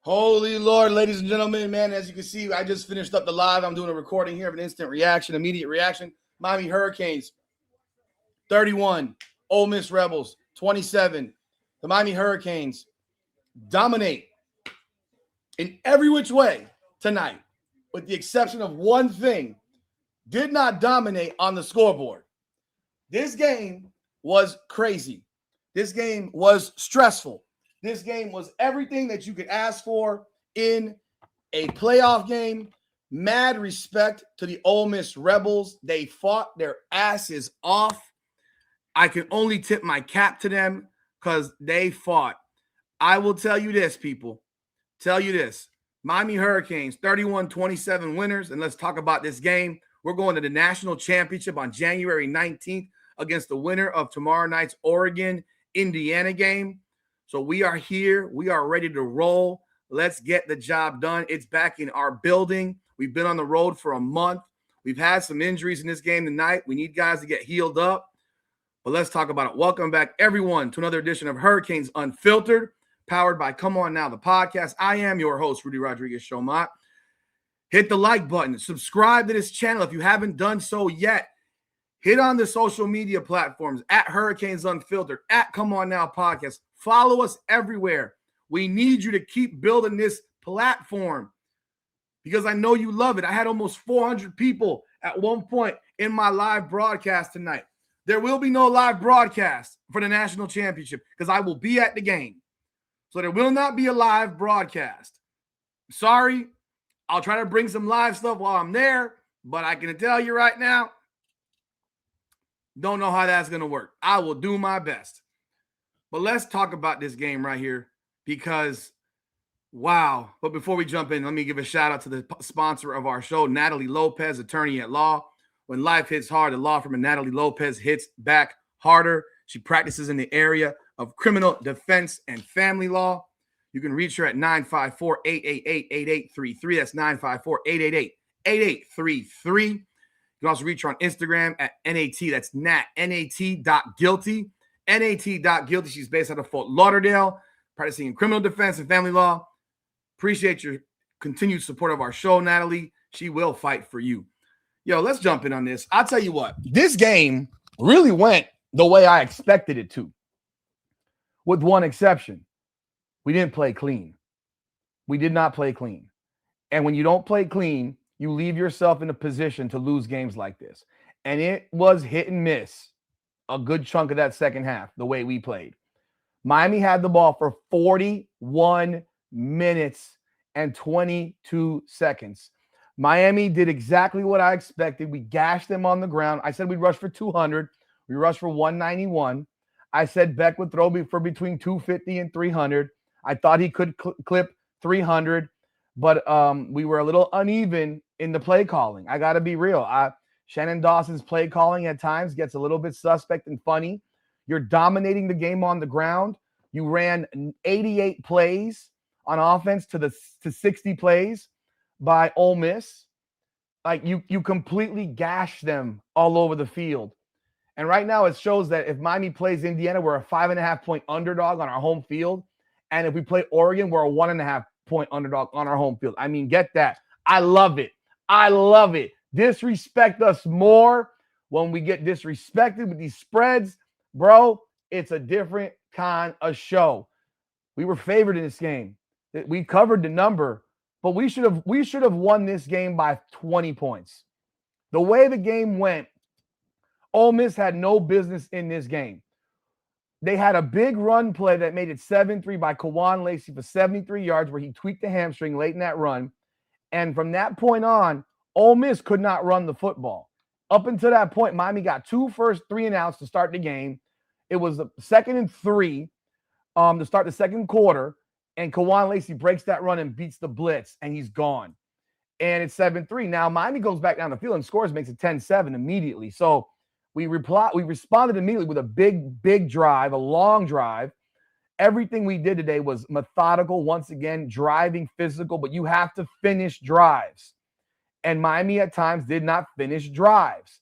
Holy Lord, ladies and gentlemen, man, as you can see, I just finished up the live. I'm doing a recording here of an instant reaction, immediate reaction. Miami Hurricanes, 31. Ole Miss Rebels, 27. The Miami Hurricanes dominate in every which way tonight, with the exception of one thing. Did not dominate on the scoreboard. This game was crazy. This game was stressful. This game was everything that you could ask for in a playoff game. Mad respect to the Ole Miss Rebels. They fought their asses off. I can only tip my cap to them because they fought. I will tell you this, people. Tell you this. Miami Hurricanes, 31-27 winners. And let's talk about this game. We're going to the national championship on January 19th against the winner of tomorrow night's Oregon-Indiana game. So we are here. We are ready to roll. Let's get the job done. It's back in our building. We've been on the road for a month. We've had some injuries in this game tonight. We need guys to get healed up. But let's talk about it. Welcome back, everyone, to another edition of Hurricanes Unfiltered, powered by Come On Now, the podcast. I am your host, Rudy Rodriguez-Shomot. Hit the like button. Subscribe to this channel if you haven't done so yet. Hit on the social media platforms at Hurricanes Unfiltered, at Come On Now podcast. Follow us everywhere. We need you to keep building this platform because I know you love it. I had almost 400 people at one point in my live broadcast tonight. There will be no live broadcast for the national championship because I will be at the game. So there will not be a live broadcast. Sorry. I'll try to bring some live stuff while I'm there, but I can tell you right now, don't know how that's going to work. I will do my best. But let's talk about this game right here because, wow. But before we jump in, let me give a shout out to the sponsor of our show, Natalie Lopez, attorney at law. When life hits hard, the law firm of Natalie Lopez hits back harder. She practices in the area of criminal defense and family law. You can reach her at 954-888-8833. That's 954-888-8833. You can also reach her on Instagram at NAT. That's nat.guilty. NAT.guilty. She's based out of Fort Lauderdale, practicing in criminal defense and family law. Appreciate your continued support of our show, Natalie. She will fight for you. Yo, let's jump in on this. I'll tell you what. This game really went the way I expected it to, with one exception. We didn't play clean. We did not play clean. And when you don't play clean, you leave yourself in a position to lose games like this. And it was hit and miss a good chunk of that second half, the way we played. Miami had the ball for 41 minutes and 22 seconds. Miami did exactly what I expected. We gashed them on the ground. I said we'd rush for 200. We rushed for 191. I said Beck would throw me for between 250 and 300. I thought he could clip 300, but we were a little uneven in the play calling. I got to be real. Shannon Dawson's play calling at times gets a little bit suspect and funny. You're dominating the game on the ground. You ran 88 plays on offense to 60 plays by Ole Miss. Like you completely gashed them all over the field. And right now it shows that if Miami plays Indiana, we're a 5.5-point underdog on our home field. And if we play Oregon, we're a 1.5-point underdog on our home field. I mean, get that. I love it. I love it. Disrespect us more when we get disrespected with these spreads. Bro, it's a different kind of show. We were favored in this game. We covered the number, but we should have won this game by 20 points. The way the game went, Ole Miss had no business in this game. They had a big run play that made it 7-3 by Kawan Lacey for 73 yards where he tweaked the hamstring late in that run. And from that point on, Ole Miss could not run the football. Up until that point, Miami got 2 first 3-and-outs to start the game. It was a 2nd and 3 to start the second quarter. And Kawan Lacey breaks that run and beats the blitz, and he's gone. And it's 7-3. Now, Miami goes back down the field and scores, makes it 10-7 immediately. So we responded immediately with a big drive, a long drive. Everything we did today was methodical, once again, driving, physical, but you have to finish drives. And Miami at times did not finish drives.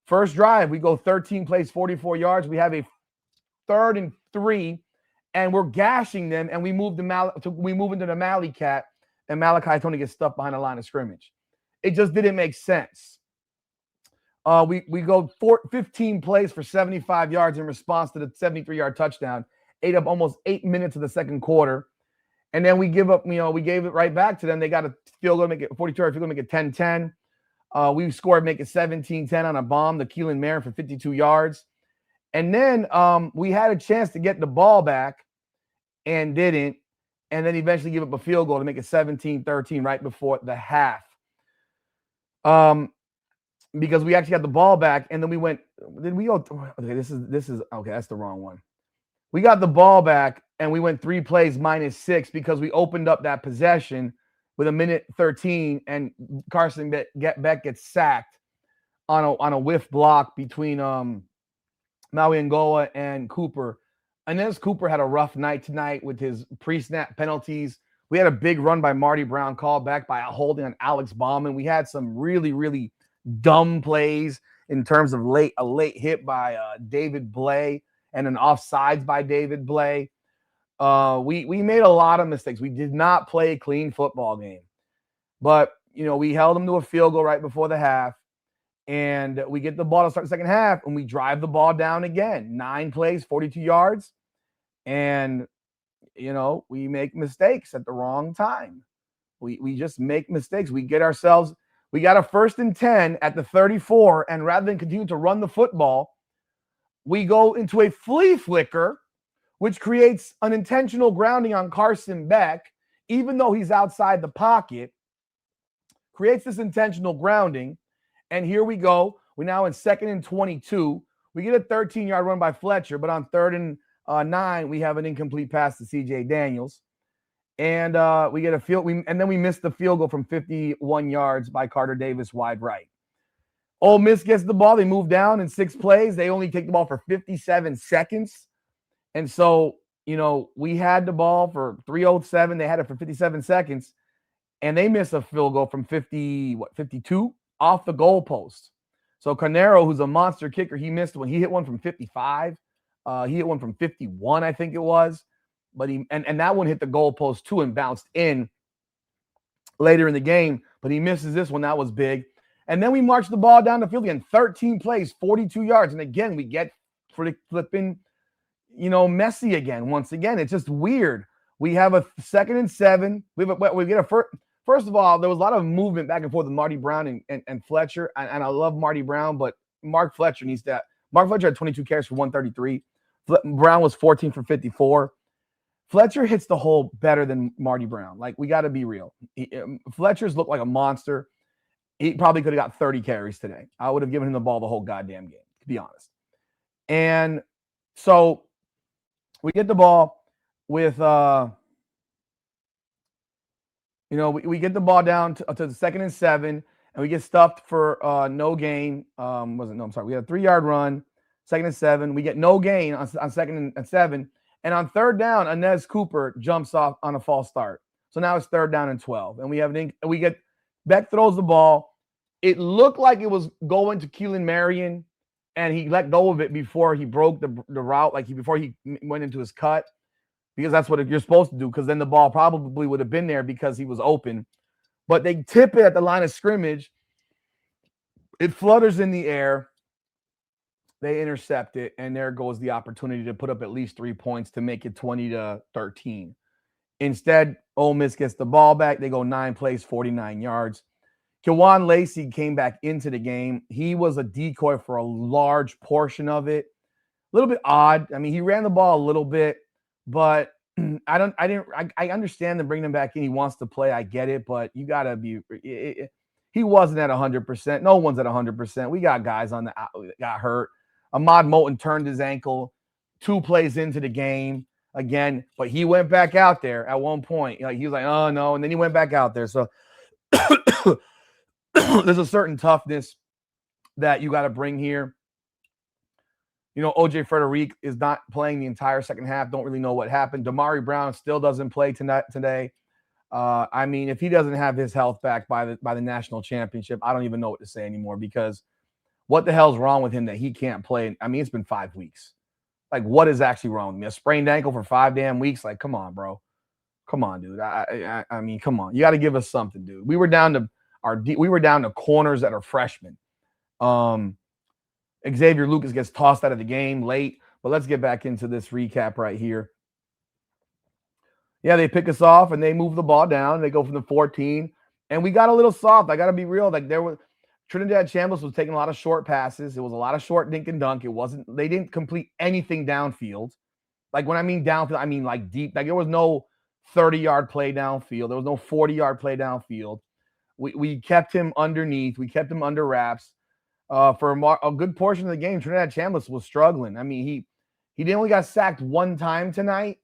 First drive, we go 13 plays, 44 yards. We have a 3rd and 3 and we're gashing them, and we move into the Malley cat, and Malachi Tony gets stuffed behind the line of scrimmage. It just didn't make sense. We go 15 plays for 75 yards in response to the 73-yard touchdown. Ate up almost 8 minutes of the second quarter. And then we give up, we gave it right back to them. They got a field goal to make it 42-yard field goal, make it 10-10. We scored, make it 17-10 on a bomb to Keelan Marin for 52 yards. And then we had a chance to get the ball back and didn't. And then eventually give up a field goal to make it 17-13 right before the half. Because we actually got the ball back, and then we went. Did we go? Okay, this is okay. That's the wrong one. We got the ball back, and we went 3 plays -6 because we opened up that possession with 1:13, and Carson Beck gets sacked on a whiff block between Maui Ngoa and Cooper. And then Cooper had a rough night tonight with his pre-snap penalties. We had a big run by Marty Brown called back by a holding on Alex Bauman. We had some really, really dumb plays in terms of a late hit by David Blay and an offsides by David Blay. We made a lot of mistakes. We did not play a clean football game. But, we held them to a field goal right before the half. And we get the ball to start the second half, and we drive the ball down again. 9 plays, 42 yards. And, we make mistakes at the wrong time. We just make mistakes. We got a 1st and 10 at the 34, and rather than continue to run the football, we go into a flea flicker, which creates an intentional grounding on Carson Beck, even though he's outside the pocket, creates this intentional grounding. And here we go. We're now in 2nd and 22. We get a 13-yard run by Fletcher, but on 3rd and 9, we have an incomplete pass to C.J. Daniels. And we get and then we missed the field goal from 51 yards by Carter Davis wide right. Ole Miss gets the ball. They move down in 6 plays. They only take the ball for 57 seconds. And so, we had the ball for 3:07. They had it for 57 seconds. And they miss a field goal from 52 off the goalpost. So Carnero, who's a monster kicker, he missed one. He hit one from 55. He hit one from 51, I think it was. But and that one hit the goalpost too and bounced in later in the game. But he misses this one. That was big. And then we march the ball down the field again. 13 plays, 42 yards. And again, we get flipping, messy again. Once again, it's just weird. We have a 2nd and 7. We get a first of all, there was a lot of movement back and forth with Marty Brown and Fletcher. And I love Marty Brown, but Mark Fletcher needs that. Mark Fletcher had 22 carries for 133. Brown was 14 for 54. Fletcher hits the hole better than Marty Brown. Like, we got to be real. Fletcher's looked like a monster. He probably could have got 30 carries today. I would have given him the ball the whole goddamn game, to be honest. And so we get the ball with, we get the ball down to the 2nd and 7, and we get stuffed for no gain. We had a 3-yard run, 2nd and 7. We get no gain on 2nd and 7. And on 3rd down, Inez Cooper jumps off on a false start. So now it's 3rd down and 12. And Beck throws the ball. It looked like it was going to Keelan Marion, and he let go of it before he broke the route, before he went into his cut, because that's what you're supposed to do, because then the ball probably would have been there because he was open. But they tip it at the line of scrimmage. It flutters in the air. They intercept it, and there goes the opportunity to put up at least 3 points to make it 20-13. Instead, Ole Miss gets the ball back. They go 9 plays, 49 yards. Kewan Lacey came back into the game. He was a decoy for a large portion of it. A little bit odd. I mean, he ran the ball a little bit, but I understand them bringing him back in. He wants to play. I get it, but you got to be he wasn't at 100%. No one's at 100%. We got guys got hurt. Ahmad Moten turned his ankle 2 plays into the game again, but he went back out there at one point. He was like, oh no, and then he went back out there. So there's a certain toughness that you got to bring here. OJ Frederic is not playing the entire second half. Don't really know what happened. Damari Brown still doesn't play today. If he doesn't have his health back by the national championship, I don't even know what to say anymore, because what the hell's wrong with him that he can't play? I mean, it's been 5 weeks. Like, what is actually wrong with me? A sprained ankle for 5 damn weeks? Like, come on, bro. Come on, dude. I mean, come on. You got to give us something, dude. We were down to corners that are freshmen. Xavier Lucas gets tossed out of the game late, but let's get back into this recap right here. Yeah, they pick us off and they move the ball down. They go from the 14, and we got a little soft. I got to be real. Like, Trinidad Chambliss was taking a lot of short passes. It was a lot of short dink and dunk. They didn't complete anything downfield. Like, when I mean downfield, I mean like deep. Like, there was no 30-yard play downfield. There was no 40-yard play downfield. We kept him underneath. We kept him under wraps. For a good portion of the game, Trinidad Chambliss was struggling. I mean, he only got sacked one time tonight.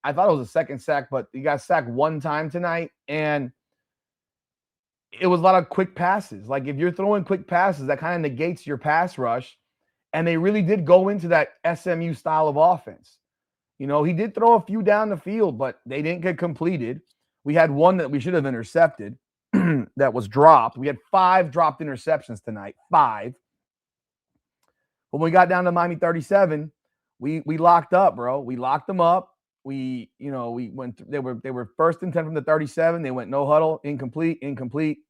I thought it was a second sack, but he got sacked one time tonight, and it was a lot of quick passes. Like, if you're throwing quick passes, that kind of negates your pass rush, and they really did go into that SMU style of offense. You know, he did throw a few down the field, but they didn't get completed. We had one that we should have intercepted that was dropped. We had 5 dropped interceptions tonight, 5. When we got down to Miami 37, we locked up, bro. We locked them up. We went. They were first and 10 from the 37. They went no huddle, incomplete,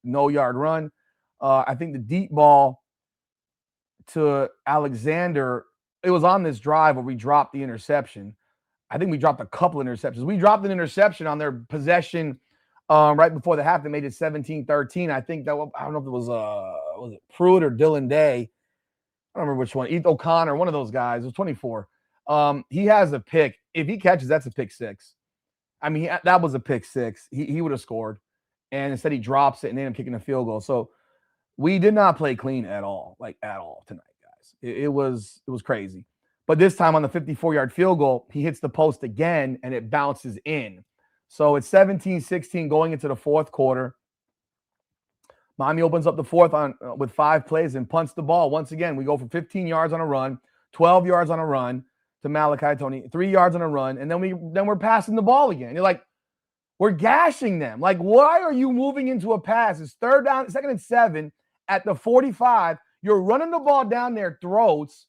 no yard run. I think the deep ball to Alexander, it was on this drive where we dropped the interception. I think we dropped a couple interceptions. We dropped an interception on their possession right before the half that made it 17-13. I think that, I don't know if it was it Pruitt or Dylan Day. I don't remember which one. Ethan O'Connor, one of those guys. It was 24. He has a pick. If he catches, that's a pick 6. I mean, that was a pick 6. He would have scored. And instead he drops it and ended up kicking a field goal. So we did not play clean at all, tonight, guys. It was crazy. But this time on the 54-yard field goal, he hits the post again and it bounces in. So it's 17-16 going into the fourth quarter. Miami opens up the fourth with 5 plays and punts the ball. Once again, we go for 15 yards on a run, 12 yards on a run to Malachi Tony, 3 yards on a run, and then we're passing the ball again. You're like, we're gashing them. Like, why are you moving into a pass? It's 2nd and 7 at the 45. You're running the ball down their throats,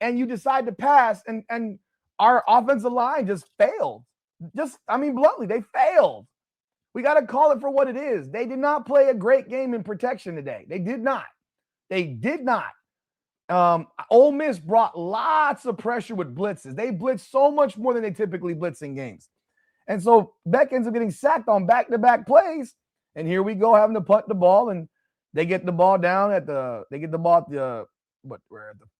and you decide to pass, and our offensive line just failed. Bluntly, they failed. We got to call it for what it is. They did not play a great game in protection today. They did not. Ole Miss brought lots of pressure with blitzes. They blitzed so much more than they typically blitz in games. And so Beck ends up getting sacked on back-to-back plays. And here we go having to punt the ball, and they get the ball down at the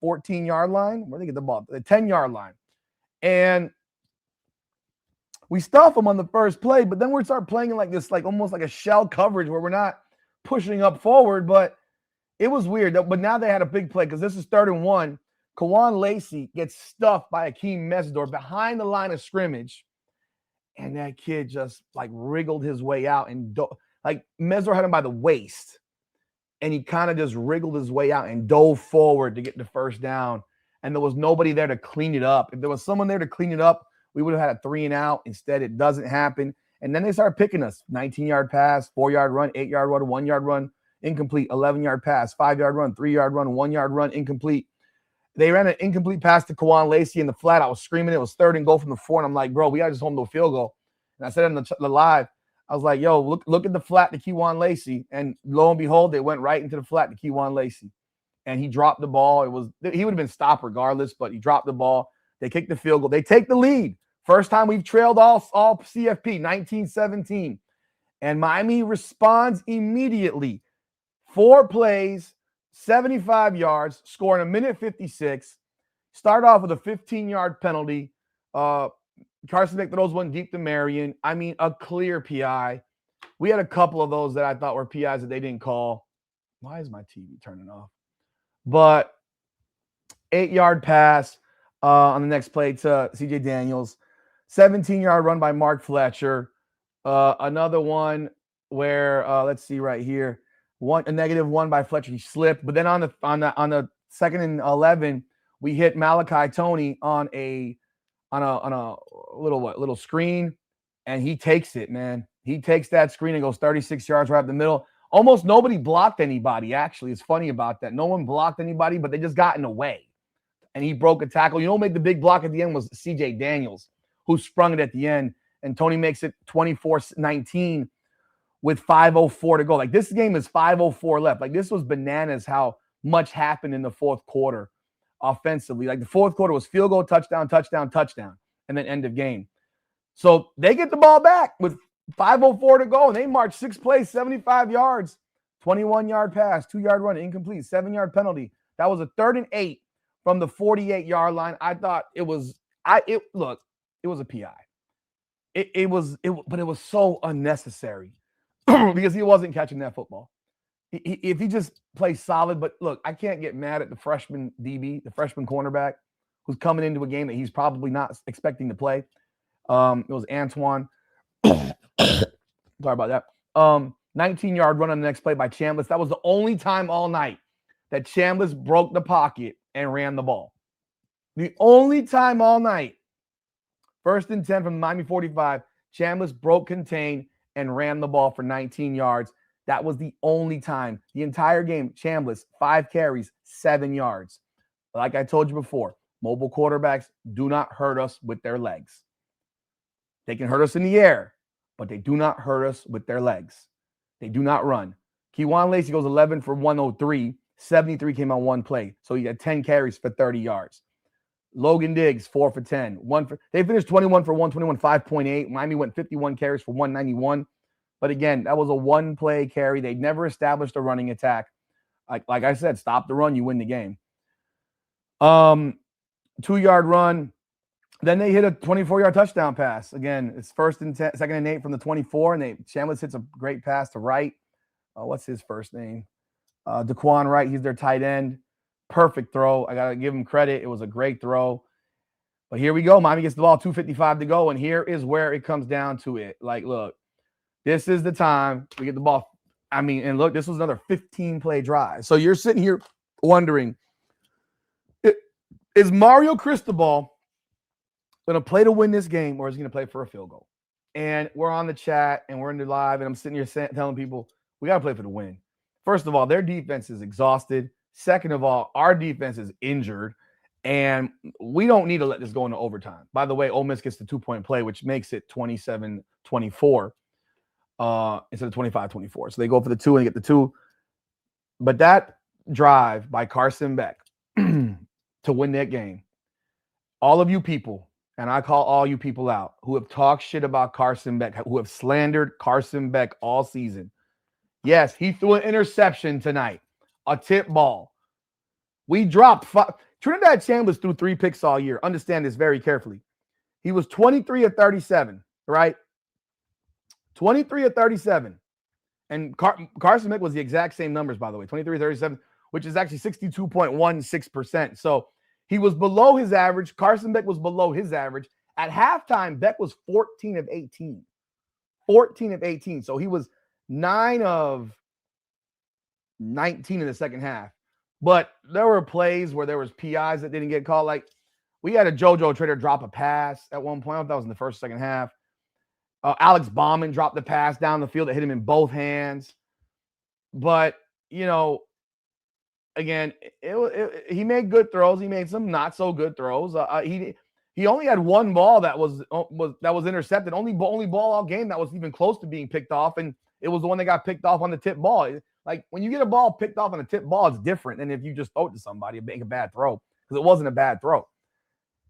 14-yard line. Where they get the ball? The 10-yard line. And we stuff them on the first play, but then we start playing in like this, like almost like a shell coverage where we're not pushing up forward, but it was weird. But now they had a big play because this is 3rd and 1. Kawan Lacey gets stuffed by Akeem Mesidor behind the line of scrimmage, and that kid just like wriggled his way out, and like Mesidor had him by the waist, and he kind of just wriggled his way out and dove forward to get the first down, and there was nobody there to clean it up. If there was someone there to clean it up, we would have had a 3 and out. Instead, it doesn't happen. And then they start picking us. 19-yard pass, 4-yard run, 8-yard run, 1-yard run, incomplete, 11-yard pass, 5-yard run, 3-yard run, 1-yard run, incomplete. They ran an incomplete pass to Kawan Lacey in the flat. I was screaming. It was 3rd and goal from the 4, and I'm like, bro, we got to just hold them to a field goal. And I said on the live, I was like, yo, look at the flat to Kawan Lacey. And lo and behold, they went right into the flat to Kawan Lacey. And he dropped the ball. He would have been stopped regardless, but he dropped the ball. They kicked the field goal. They take the lead. First time we've trailed all CFP, 19-17. And Miami responds immediately. 4 plays, 75 yards, scoring 1:56. Start off with a 15-yard penalty. Carson Beck throws one deep to Marion. I mean, a clear PI. We had a couple of those that I thought were PIs that they didn't call. Why is my TV turning off? But 8-yard pass on the next play to CJ Daniels. 17-yard run by Mark Fletcher. Another one where let's see right here. A -1 by Fletcher. He slipped, but then on the 2nd and 11, we hit Malachi Tony on a little screen, and he takes it, man. He takes that screen and goes 36 yards right up the middle. Almost nobody blocked anybody. Actually, it's funny about that. No one blocked anybody, but they just got in the way. and he broke a tackle. You know, make the big block at the end was C.J. Daniels, who sprung it at the end, and Tony makes it 24-19 with 5:04 to go. Like, this game is 5:04 left. Like, this was bananas how much happened in the fourth quarter offensively. Like, the fourth quarter was field goal, touchdown, touchdown, touchdown, and then end of game. So they get the ball back with 5:04 to go, and they march 6 plays, 75 yards, 21-yard pass, 2-yard run, incomplete, 7-yard penalty. That was a 3rd and 8 from the 48-yard line. I thought it was it was a PI. But it was so unnecessary because he wasn't catching that football. If he just plays solid, but look, I can't get mad at the freshman DB, the freshman cornerback, who's coming into a game that he's probably not expecting to play. It was Antoine. Sorry about that. 19-yard run on the next play by Chambliss. That was the only time all night that Chambliss broke the pocket and ran the ball. The only time all night. 1st and 10 from the Miami 45. Chambliss broke contain and ran the ball for 19 yards. That was the only time. The entire game, Chambliss, 5 carries, 7 yards. Like I told you before, mobile quarterbacks do not hurt us with their legs. They can hurt us in the air, but they do not hurt us with their legs. They do not run. Kejuan Lacey goes 11 for 103. 73 came on one play. So he had 10 carries for 30 yards. Logan Diggs, 4 for 10. They finished 21 for 121, 5.8. Miami went 51 carries for 191. But again, that was a one-play carry. They never established a running attack. Like I said, stop the run, you win the game. 2-yard run. Then they hit a 24-yard touchdown pass. Again, it's 1st and 10, 2nd and 8 from the 24, and Chambliss hits a great pass to Wright. What's his first name? Daquan Wright. He's their tight end. Perfect throw. I got to give him credit. It was a great throw. But here we go. Miami gets the ball, 2:55 to go, and here is where it comes down to it. Like, look, this is the time we get the ball. I mean, and look, this was another 15-play drive. So you're sitting here wondering, is Mario Cristobal going to play to win this game, or is he going to play for a field goal? And we're on the chat, and we're in the live, and I'm sitting here telling people, we got to play for the win. First of all, their defense is exhausted. Second of all, our defense is injured, and we don't need to let this go into overtime. By the way, Ole Miss gets the 2-point play, which makes it 27-24 instead of 25-24. So they go for the 2 and they get the 2. But that drive by Carson Beck to win that game, all of you people, and I call all you people out who have talked shit about Carson Beck, who have slandered Carson Beck all season. Yes, he threw an interception tonight, a tip ball. We dropped 5. Trinidad Chambliss threw 3 picks all year. Understand this very carefully. He was 23 of 37, right? 23 of 37. And Carson Beck was the exact same numbers, by the way, 23 of 37, which is actually 62.16%. So he was below his average. Carson Beck was below his average. At halftime, Beck was 14 of 18. 14 of 18. So he was 9 of 19 in the second half. But there were plays where there was PIs that didn't get called. Like, we had a JoJo Trader drop a pass at one point. I thought that was in the first, second half. Alex Bauman dropped the pass down the field that hit him in both hands. But, you know, again, he made good throws. He made some not so good throws. He only had one ball that was intercepted. Only ball all game that was even close to being picked off, and it was the one that got picked off on the tip ball. Like, when you get a ball picked off on a tip ball, it's different than if you just throw it to somebody and make a bad throw, because it wasn't a bad throw.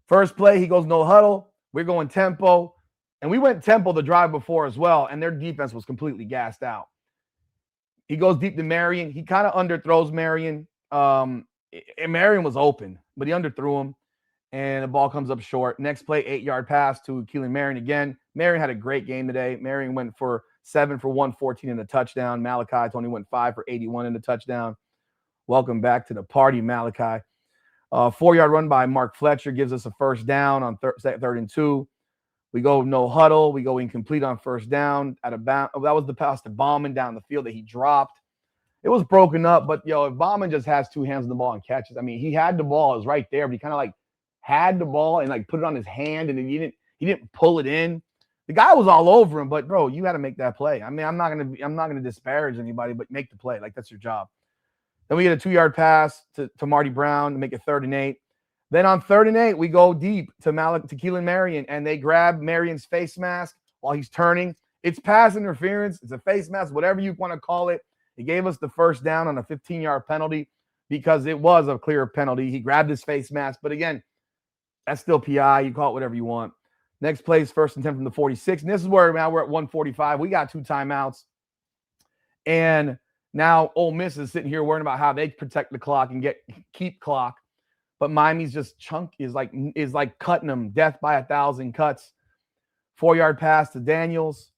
First play, he goes no huddle. We're going tempo, and we went tempo the drive before as well, and their defense was completely gassed out. He goes deep to Marion. He kind of underthrows Marion. And Marion was open, but he underthrew him, and the ball comes up short. Next play, 8-yard pass to Keelan Marion again. Marion had a great game today. Marion went for 7 for 114 in the touchdown. Malachi Tony went 5 for 81 in the touchdown. Welcome back to the party, Malachi. 4-yard run by Mark Fletcher gives us a first down on 3rd and 2. We go no huddle. We go incomplete on first down out of bounds. That was the pass to Bauman down the field that he dropped. It was broken up, but if Bauman just has 2 hands on the ball and catches, I mean, he had the ball, it was right there, but he kind of like had the ball and like put it on his hand, and then he didn't pull it in. The guy was all over him, but bro, you got to make that play. I mean, I'm not gonna disparage anybody, but make the play. Like, that's your job. Then we get a 2-yard pass to Marty Brown to make it 3rd and 8. Then on 3rd and 8, we go deep to Keelan Marion, and they grab Marion's face mask while he's turning. It's pass interference. It's a face mask, whatever you want to call it. He gave us the first down on a 15-yard penalty because it was a clear penalty. He grabbed his face mask. But again, that's still PI. You call it whatever you want. Next play is 1st and 10 from the 46. And this is where now we're at 145. We got 2 timeouts. And now Ole Miss is sitting here worrying about how they protect the clock and keep clock. But Miami's just is like cutting them, death by 1,000 cuts. 4-yard pass to Daniels.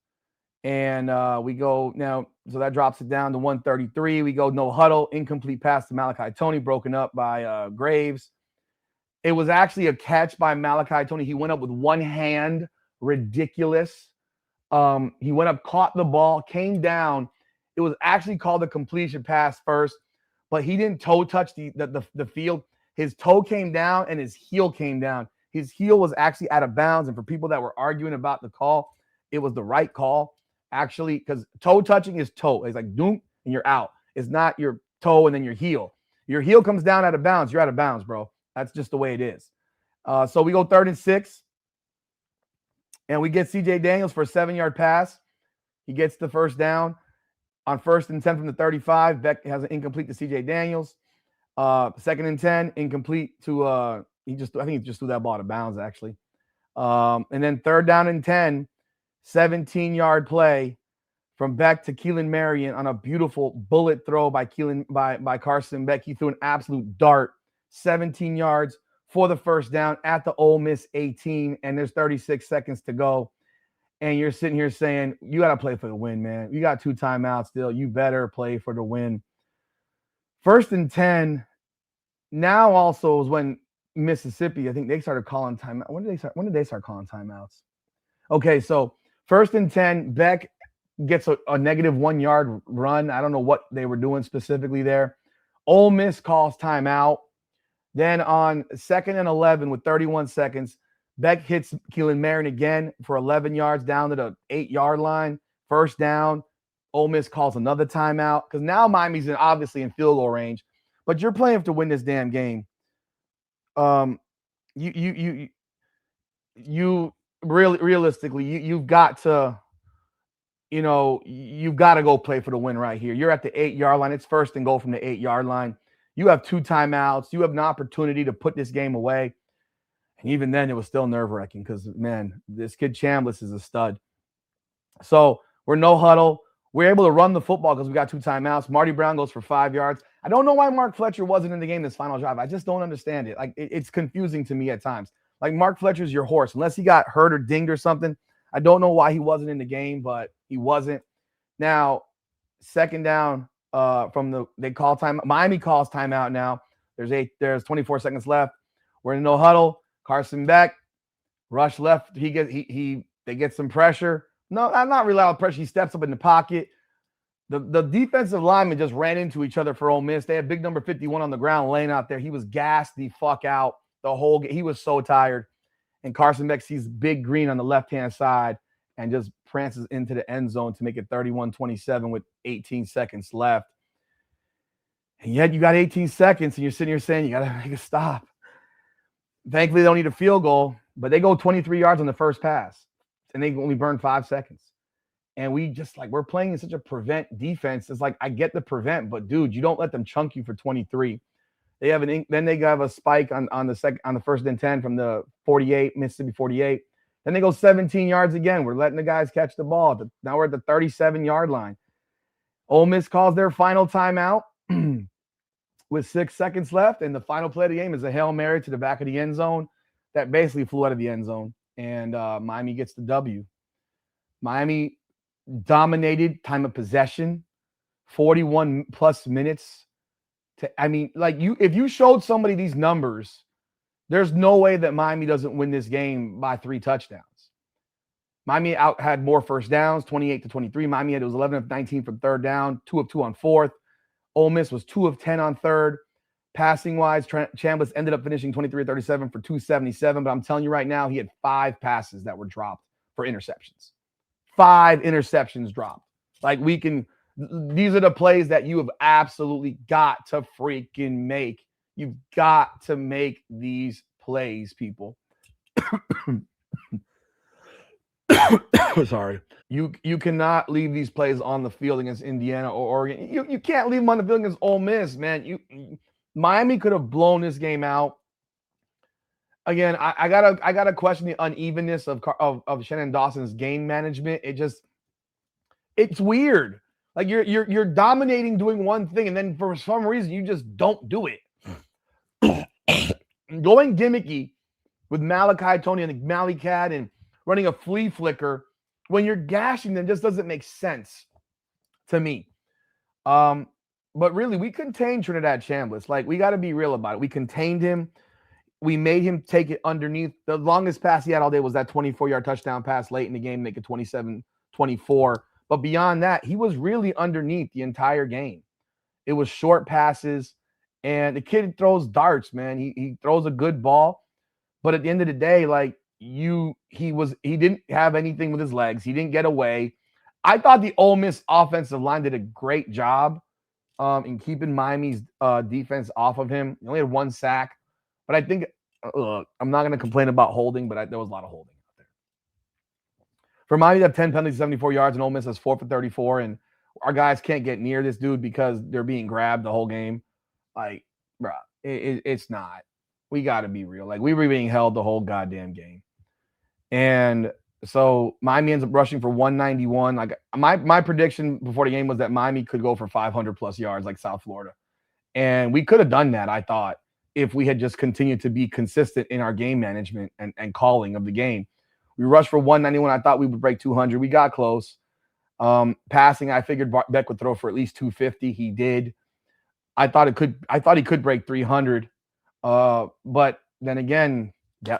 And we go now, so that drops it down to 133. We go no huddle, incomplete pass to Malachi Toney, broken up by Graves. It was actually a catch by Malachi Toney. He went up with one hand, ridiculous. He went up, caught the ball, came down. It was actually called a completion pass first, but he didn't toe touch the field. His toe came down and his heel came down. His heel was actually out of bounds. And for people that were arguing about the call, it was the right call, actually, because toe touching is toe. It's like doom and you're out. It's not your toe and then your heel. Your heel comes down out of bounds. You're out of bounds, bro. That's just the way it is. So we go 3rd and 6. And we get CJ Daniels for a 7-yard pass. He gets the first down. On 1st and 10 from the 35, Beck has an incomplete to CJ Daniels. 2nd and 10, incomplete to I think he just threw that ball out of bounds, actually. And then 3rd down and 10, 17-yard play from Beck to Keelan Marion on a beautiful bullet throw by Carson Beck. He threw an absolute dart, 17 yards for the first down at the Ole Miss 18, and there's 36 seconds to go. And you're sitting here saying, you got to play for the win, man. You got 2 timeouts still. You better play for the win. 1st and 10. Now also is when Mississippi, I think they started calling timeout. When did they start calling timeouts? Okay, so 1st and 10, Beck gets a negative 1-yard run. I don't know what they were doing specifically there. Ole Miss calls timeout. Then on 2nd and 11 with 31 seconds, Beck hits Keelan Marion again for 11 yards down to the 8-yard line. First down. Ole Miss calls another timeout because now Miami's obviously in field goal range, but you're playing to win this damn game. You realistically, you've got to, you've got to go play for the win right here. You're at the 8-yard line. It's 1st and goal from the 8-yard line. You have 2 timeouts. You have an opportunity to put this game away. And even then, it was still nerve-wracking because, man, this kid Chambliss is a stud. So we're no huddle. We're able to run the football because we got 2 timeouts. Marty Brown goes for 5 yards. I don't know why Mark Fletcher wasn't in the game this final drive. I just don't understand it. Like, it's confusing to me at times. Like, Mark Fletcher's your horse. Unless he got hurt or dinged or something, I don't know why he wasn't in the game, but he wasn't. Now, 2nd down they call time. Miami calls timeout now. There's 24 seconds left. We're in no huddle. Carson Beck, rush left. They get some pressure. No, not really loud pressure. He steps up in the pocket. The defensive linemen just ran into each other for Ole Miss. They had big number 51 on the ground laying out there. He was gassed the fuck out the whole game. He was so tired. And Carson Beck sees Big Green on the left-hand side and just prances into the end zone to make it 31-27 with 18 seconds left. And yet you got 18 seconds and you're sitting here saying you got to make a stop. Thankfully, they don't need a field goal, but they go 23 yards on the first pass, and they only burn 5 seconds. And we're playing in such a prevent defense. It's like, I get the prevent, but dude, you don't let them chunk you for 23. Then they have a spike on the 1st and 10 from the 48, Mississippi 48. Then they go 17 yards again. We're letting the guys catch the ball. Now we're at the 37-yard line. Ole Miss calls their final timeout with 6 seconds left, and the final play of the game is a Hail Mary to the back of the end zone that basically flew out of the end zone, and Miami gets the W. Miami dominated time of possession, 41-plus minutes. If you showed somebody these numbers, there's no way that Miami doesn't win this game by 3 touchdowns. Miami had more first downs, 28-23. Miami was 11 of 19 from 3rd down, 2 of 2 on 4th. Ole Miss was 2 of 10 on 3rd. Passing-wise, Chambliss ended up finishing 23 of 37 for 277, but I'm telling you right now, he had 5 passes that were dropped for interceptions. 5 interceptions dropped. These are the plays that you have absolutely got to freaking make. You've got to make these plays, people. Sorry. You cannot leave these plays on the field against Indiana or Oregon. You can't leave them on the field against Ole Miss, man. Miami could have blown this game out. Again, I gotta question the unevenness of Shannon Dawson's game management. It's weird. Like you're dominating doing one thing, and then for some reason you just don't do it. Going gimmicky with Malachi Tony and the Mally Cat and running a flea flicker when you're gashing them just doesn't make sense to me. But really, we contained Trinidad Chambliss. Like, we got to be real about it. We contained him. We made him take it underneath. The longest pass he had all day was that 24-yard touchdown pass late in the game, make it 27-24. But beyond that, he was really underneath the entire game. It was short passes, and the kid throws darts, man. He throws a good ball. But at the end of the day, like, he didn't have anything with his legs. He didn't get away. I thought the Ole Miss offensive line did a great job in keeping Miami's defense off of him. He only had 1 sack. But I think, look, I'm not going to complain about holding, but there was a lot of holding out there. For Miami to have 10 penalties, 74 yards, and Ole Miss has 4 for 34, and our guys can't get near this dude because they're being grabbed the whole game. Like, bro, it's not. We got to be real. Like, we were being held the whole goddamn game. And so Miami ends up rushing for 191. Like, my prediction before the game was that Miami could go for 500-plus yards like South Florida. And we could have done that, I thought, if we had just continued to be consistent in our game management and calling of the game. We rushed for 191. I thought we would break 200. We got close. Passing, I figured Beck would throw for at least 250. He did. I thought he could break 300. But then again,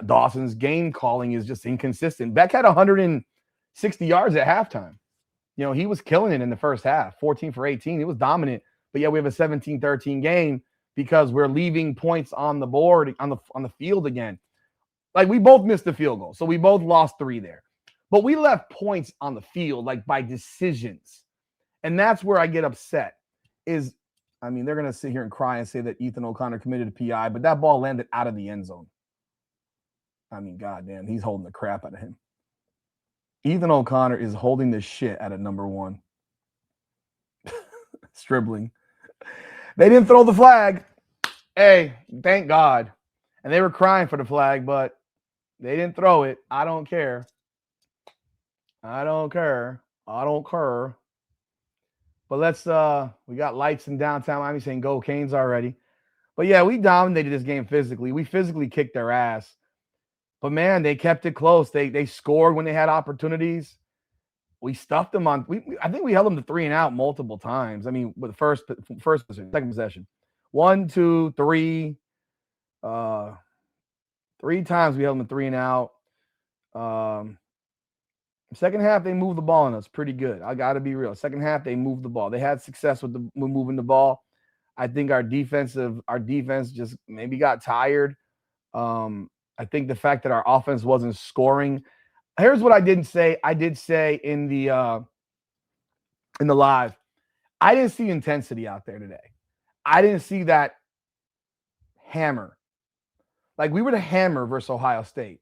Dawson's game calling is just inconsistent. Beck had 160 yards at halftime. You know, he was killing it in the first half, 14 for 18. It was dominant. But yeah, we have a 17-13 game because we're leaving points on the board, on the field again. Like, we both missed the field goal. So we both lost 3 there. But we left points on the field, like, by decisions. And that's where I get upset is, I mean, they're going to sit here and cry and say that Ethan O'Connor committed a PI, but that ball landed out of the end zone. I mean, goddamn, he's holding the crap out of him. Ethan O'Connor is holding the shit out of number 1. Stribling. They didn't throw the flag. Hey, thank God. And they were crying for the flag, but they didn't throw it. I don't care. I don't care. But we got lights in downtown Miami saying go Canes already. But yeah, we dominated this game physically. We physically kicked their ass. But man, they kept it close. They scored when they had opportunities. We stuffed them on. I think we held them to 3 and out multiple times. I mean, with the first possession, second possession, 1, 2, 3, 3 times we held them to 3 and out. Second half, they moved the ball on us pretty good. I got to be real. Second half, they moved the ball. They had success with moving the ball. I think our defense just maybe got tired. I think the fact that our offense wasn't scoring. Here's what I didn't say. I did say in the live, I didn't see intensity out there today. I didn't see that hammer. Like, we were the hammer versus Ohio State.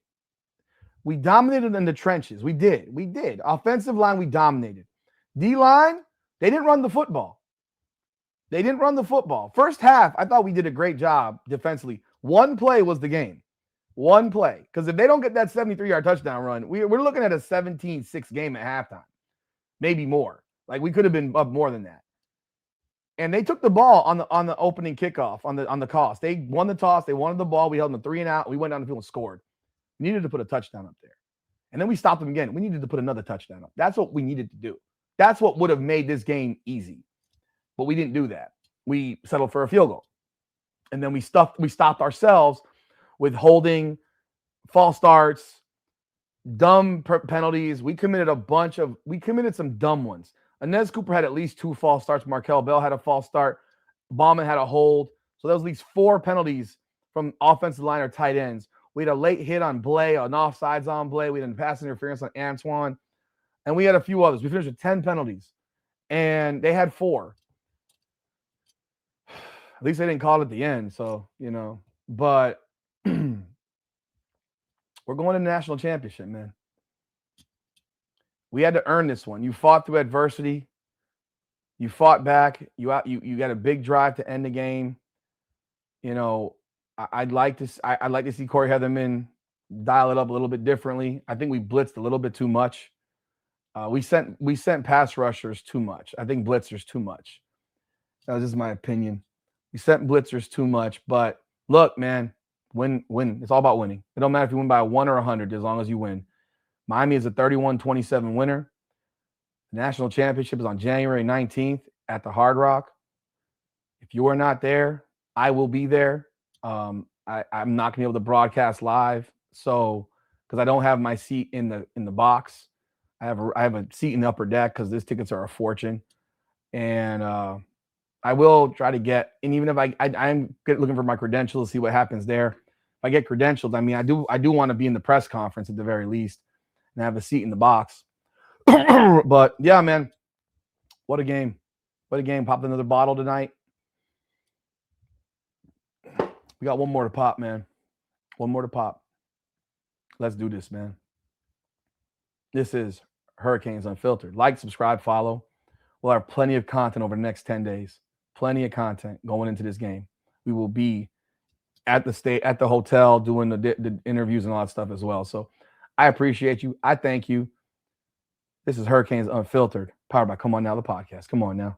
We dominated in the trenches. We did. Offensive line, we dominated. D-line, they didn't run the football. First half, I thought we did a great job defensively. 1 play was the game. 1 play. Because if they don't get that 73-yard touchdown run, we're looking at a 17-6 game at halftime. Maybe more. Like, we could have been up more than that. And they took the ball on the opening kickoff, on the toss. They won the toss. They wanted the ball. We held them 3 and out. We went down the field and scored. We needed to put a touchdown up there. And then we stopped them again. We needed to put another touchdown up. That's what we needed to do. That's what would have made this game easy. But we didn't do that. We settled for a field goal. And then we stopped ourselves with holding, false starts, dumb penalties. We committed some dumb ones. Inez Cooper had at least 2 false starts. Markel Bell had a false start. Bauman had a hold. So there was at least 4 penalties from offensive line or tight ends. We had a late hit on Blay, an offsides on Blay. We had a pass interference on Antoine. And we had a few others. We finished with 10 penalties. And they had 4. At least they didn't call it at the end. So, but we're going to the national championship, man. We had to earn this one. You fought through adversity. You fought back. You got a big drive to end the game. I'd like to see Corey Heatherman dial it up a little bit differently. I think we blitzed a little bit too much. We sent pass rushers too much. I think blitzers too much. That was just my opinion. We sent blitzers too much. But look, man, win. It's all about winning. It don't matter if you win by 1 or 100 as long as you win. Miami is a 31-27 winner. The national championship is on January 19th at the Hard Rock. If you are not there, I will be there. I'm not going to be able to broadcast live, so because I don't have my seat in the box. I have a seat in the upper deck because these tickets are a fortune, and I will try to get. And even if I'm looking for my credentials to see what happens there. If I get credentialed, I mean, I do want to be in the press conference at the very least and have a seat in the box. But yeah, man, what a game! What a game! Popped another bottle tonight. We got one more to pop, man. One more to pop. Let's do this, man. This is Hurricanes Unfiltered. Like, subscribe, follow. We'll have plenty of content over the next 10 days. Plenty of content going into this game. We will be at the hotel doing the interviews and all that stuff as well. So I appreciate you. I thank you. This is Hurricanes Unfiltered, powered by Come On Now, the podcast. Come on now.